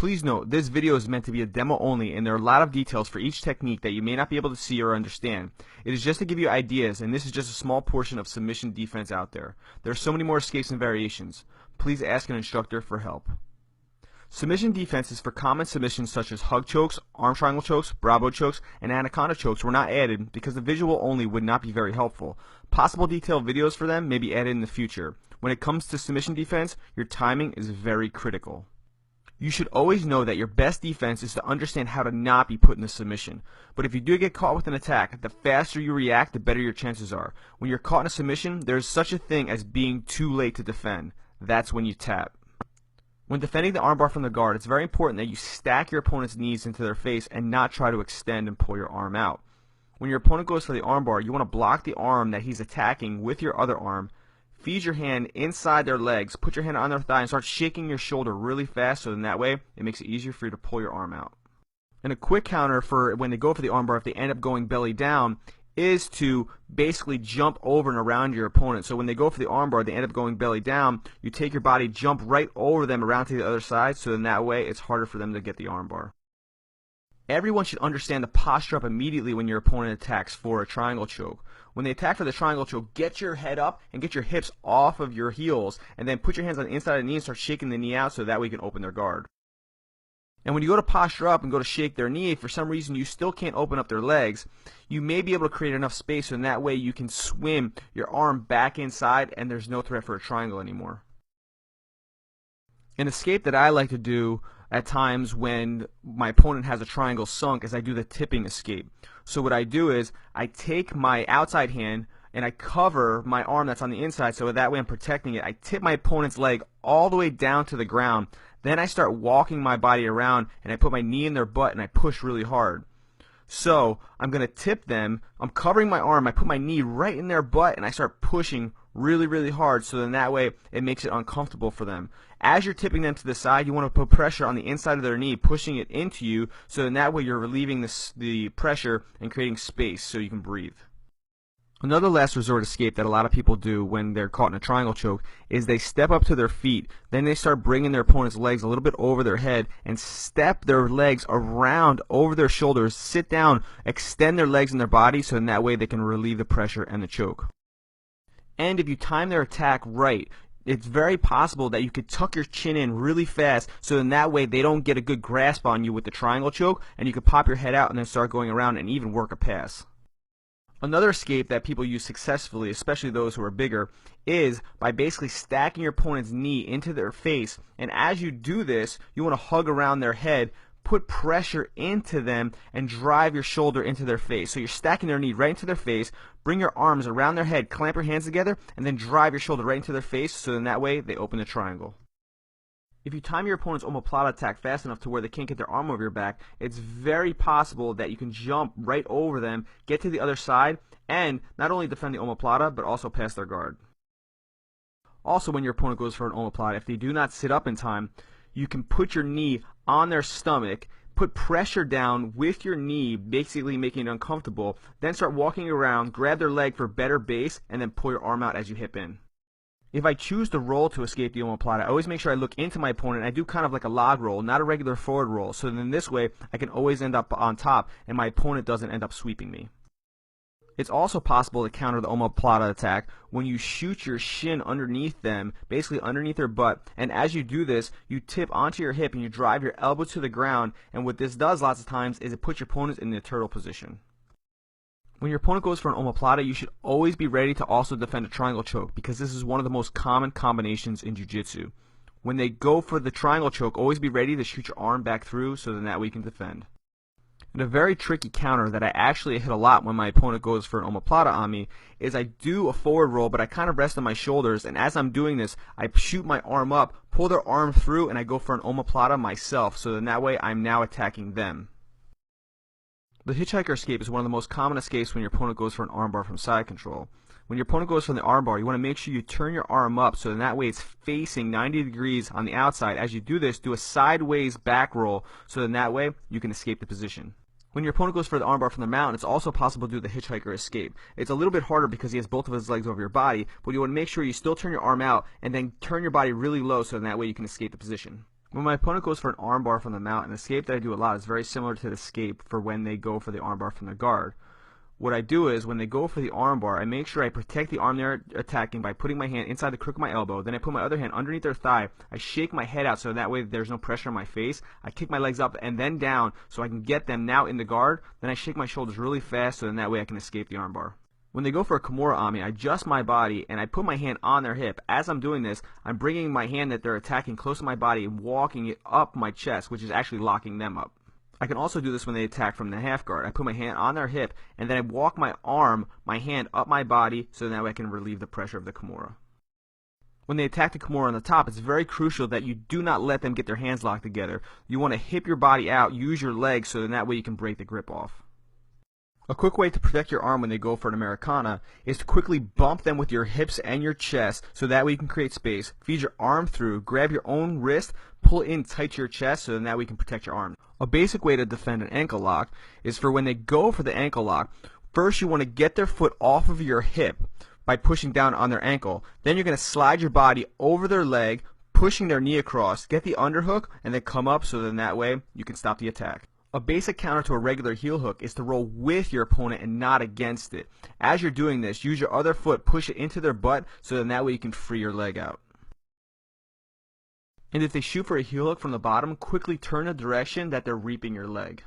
Please note, this video is meant to be a demo only, and there are a lot of details for each technique that you may not be able to see or understand. It is just to give you ideas, and this is just a small portion of submission defense out there. There are so many more escapes and variations. Please ask an instructor for help. Submission defense is for common submissions such as hug chokes, arm triangle chokes, bravo chokes, and anaconda chokes were not added because the visual only would not be very helpful. Possible detailed videos for them may be added in the future. When it comes to submission defense, your timing is very critical. You should always know that your best defense is to understand how to not be put in a submission. But if you do get caught with an attack, the faster you react, the better your chances are. When you're caught in a submission, there is such a thing as being too late to defend. That's when you tap. When defending the armbar from the guard, it's very important that you stack your opponent's knees into their face and not try to extend and pull your arm out. When your opponent goes for the armbar, you want to block the arm that he's attacking with your other arm. Feed your hand inside their legs, put your hand on their thigh, and start shaking your shoulder really fast, so then that way it makes it easier for you to pull your arm out. And a quick counter for when they go for the armbar, if they end up going belly down, is to basically jump over and around your opponent. So when they go for the armbar, they end up going belly down, you take your body, jump right over them around to the other side, so then that way it's harder for them to get the armbar. Everyone should understand the posture up immediately when your opponent attacks for a triangle choke. When they attack for the triangle choke, get your head up and get your hips off of your heels, and then put your hands on the inside of the knee and start shaking the knee out so that way you can open their guard. And when you go to posture up and go to shake their knee, if for some reason you still can't open up their legs, you may be able to create enough space so in that way you can swim your arm back inside and there's no threat for a triangle anymore. An escape that I like to do at times when my opponent has a triangle sunk is I do the tipping escape. So what I do is I take my outside hand and I cover my arm that's on the inside so that way I'm protecting it. I tip my opponent's leg all the way down to the ground. Then I start walking my body around and I put my knee in their butt and I push really hard. So I'm going to tip them, I'm covering my arm, I put my knee right in their butt and I start pushing really hard, so then that way it makes it uncomfortable for them. As you're tipping them to the side, you want to put pressure on the inside of their knee, pushing it into you, so then that way you're relieving the pressure and creating space so you can breathe. Another last resort escape that a lot of people do when they're caught in a triangle choke is they step up to their feet, then they start bringing their opponent's legs a little bit over their head and step their legs around over their shoulders, sit down, extend their legs in their body so in that way they can relieve the pressure and the choke. And if you time their attack right, it's very possible that you could tuck your chin in really fast so in that way they don't get a good grasp on you with the triangle choke and you could pop your head out and then start going around and even work a pass. Another escape that people use successfully, especially those who are bigger, is by basically stacking your opponent's knee into their face, and as you do this, you want to hug around their head, put pressure into them, and drive your shoulder into their face. So you're stacking their knee right into their face, bring your arms around their head, clamp your hands together, and then drive your shoulder right into their face, so then that way they open the triangle. If you time your opponent's omoplata attack fast enough to where they can't get their arm over your back, it's very possible that you can jump right over them, get to the other side, and not only defend the omoplata, but also pass their guard. Also, when your opponent goes for an omoplata, if they do not sit up in time, you can put your knee on their stomach, put pressure down with your knee, basically making it uncomfortable, then start walking around, grab their leg for better base, and then pull your arm out as you hip in. If I choose to roll to escape the omoplata, I always make sure I look into my opponent. I do kind of like a log roll, not a regular forward roll, so then this way I can always end up on top and my opponent doesn't end up sweeping me. It's also possible to counter the omoplata attack when you shoot your shin underneath them, basically underneath their butt, and as you do this, you tip onto your hip and you drive your elbow to the ground, and what this does lots of times is it puts your opponent in the turtle position. When your opponent goes for an omoplata, you should always be ready to also defend a triangle choke because this is one of the most common combinations in jiu-jitsu. When they go for the triangle choke, always be ready to shoot your arm back through so then that way you can defend. And a very tricky counter that I actually hit a lot when my opponent goes for an omoplata on me is I do a forward roll, but I kind of rest on my shoulders, and as I'm doing this, I shoot my arm up, pull their arm through, and I go for an omoplata myself, so then that way I'm now attacking them. The hitchhiker escape is one of the most common escapes when your opponent goes for an armbar from side control. When your opponent goes for the armbar, you want to make sure you turn your arm up so then that way it's facing 90 degrees on the outside. As you do this, do a sideways back roll so then that way you can escape the position. When your opponent goes for the armbar from the mount, it's also possible to do the hitchhiker escape. It's a little bit harder because he has both of his legs over your body, but you want to make sure you still turn your arm out and then turn your body really low so then that way you can escape the position. When my opponent goes for an armbar from the mount, an escape that I do a lot is very similar to the escape for when they go for the armbar from the guard. What I do is, when they go for the armbar, I make sure I protect the arm they're attacking by putting my hand inside the crook of my elbow. Then I put my other hand underneath their thigh. I shake my head out so that way there's no pressure on my face. I kick my legs up and then down so I can get them now in the guard. Then I shake my shoulders really fast so then that way I can escape the armbar. When they go for a Kimura on me, I adjust my body and I put my hand on their hip. As I'm doing this, I'm bringing my hand that they're attacking close to my body and walking it up my chest, which is actually locking them up. I can also do this when they attack from the half guard. I put my hand on their hip and then I walk my hand up my body so that way I can relieve the pressure of the Kimura. When they attack the Kimura on the top, it's very crucial that you do not let them get their hands locked together. You want to hip your body out, use your legs so that way you can break the grip off. A quick way to protect your arm when they go for an Americana is to quickly bump them with your hips and your chest so that way you can create space. Feed your arm through, grab your own wrist, pull it in tight to your chest so that way you can protect your arm. A basic way to defend an ankle lock is for when they go for the ankle lock, first you want to get their foot off of your hip by pushing down on their ankle. Then you're going to slide your body over their leg, pushing their knee across, get the underhook, and then come up so then that way you can stop the attack. A basic counter to a regular heel hook is to roll with your opponent and not against it. As you're doing this, use your other foot, push it into their butt so then that way you can free your leg out. And if they shoot for a heel hook from the bottom, quickly turn the direction that they're reaping your leg.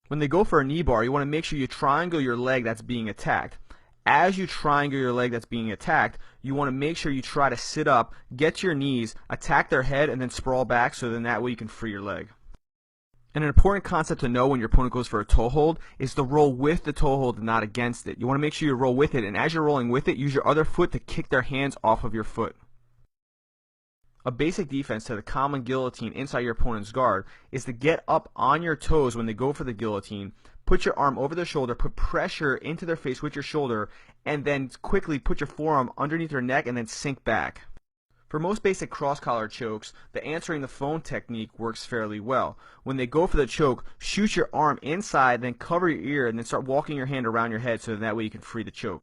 When they go for a knee bar, you want to make sure you triangle your leg that's being attacked. As you triangle your leg that's being attacked, you want to make sure you try to sit up, get to your knees, attack their head, and then sprawl back so then that way you can free your leg. And an important concept to know when your opponent goes for a toe hold is to roll with the toe hold and not against it. You want to make sure you roll with it, and as you're rolling with it, use your other foot to kick their hands off of your foot. A basic defense to the common guillotine inside your opponent's guard is to get up on your toes when they go for the guillotine, put your arm over their shoulder, put pressure into their face with your shoulder, and then quickly put your forearm underneath their neck and then sink back. For most basic cross-collar chokes, the answering the phone technique works fairly well. When they go for the choke, shoot your arm inside, then cover your ear, and then start walking your hand around your head so that way you can free the choke.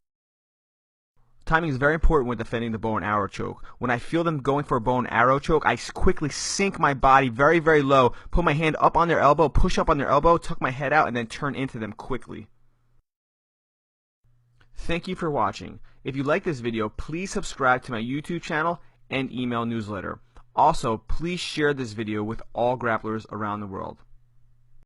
Timing is very important when defending the bow and arrow choke. When I feel them going for a bow and arrow choke, I quickly sink my body very, very low, put my hand up on their elbow, push up on their elbow, tuck my head out, and then turn into them quickly. Thank you for watching. If you like this video, please subscribe to my YouTube channel and email newsletter. Also, please share this video with all grapplers around the world.